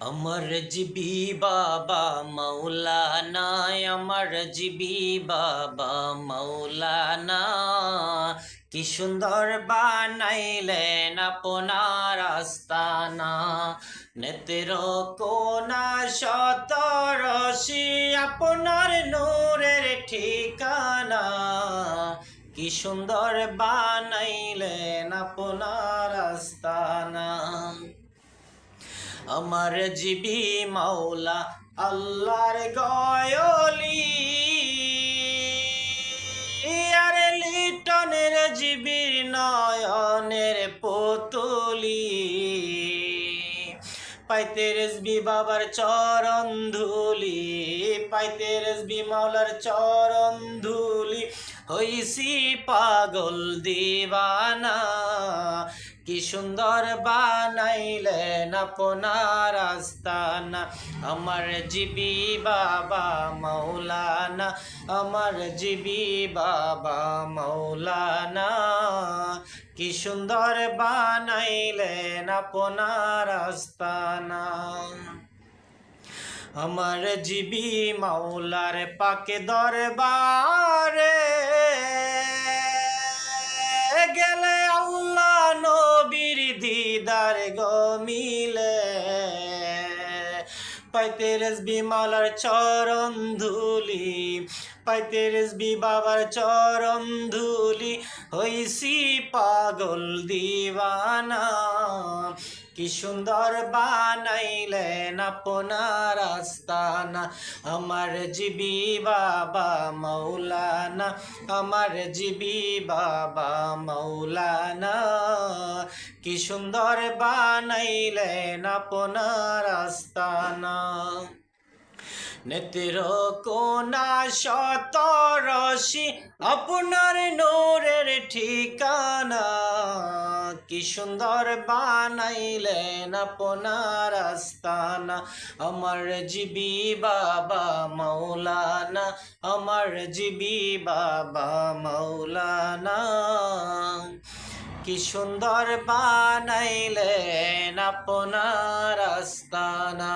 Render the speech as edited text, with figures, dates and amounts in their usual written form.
আমার জিবি বাবা মাওলানা, আমার জিবি বাবা মাওলানা, কি সুন্দর বানাইলেন আপনার আস্তানা। নেত্র কোনা শত রশি আপনার নূরের ঠিকানা, কি সুন্দর বানাইলেন আপনার আস্তানা। আমার জিবি মাওলা আল্লাহর গয়লি, আরে লিটনের জিবির নয়নের পুতুলি, পাইতে রেসবি বাবার চরণ ধুলি, পাইতে রেসবি মাওলার চরণ ধুলি, হইছি পাগল দিবানা। কি সুন্দর বানাইলেন আপনার আস্তানা, আমার জিবি বাবা মাওলানা, আমার জিবি বাবা মাওলানা, কি সুন্দর বানাইলেন আপনার আস্তানা। আমার জিবি মাওলার পাকে দরবারে গেলে আল্লাহ নবীর দিদার গো মিলে, পাইতে রেসবি মাওলার চরণ ধুলি, পাইতে রেসবি বাবার চরণ ধুলি, হইছি পাগল দিবানা। কি সুন্দর বানাইলেন আপনার আস্তানা, আমার জিবি বাবা মাওলানা, আমার জিবি বাবা মাওলানা, কি সুন্দর বানাইলেন আপনার আস্তানা। নেত্র কোনা শত রশি আপনার নূরের ঠিকানা, কি সুন্দর বানাইলেন আপনার আস্তানা। আমার জিবি বাবা মাওলানা, আমার জিবি বাবা মাওলানা, কি সুন্দর বানাইলেন আপনার আস্তানা।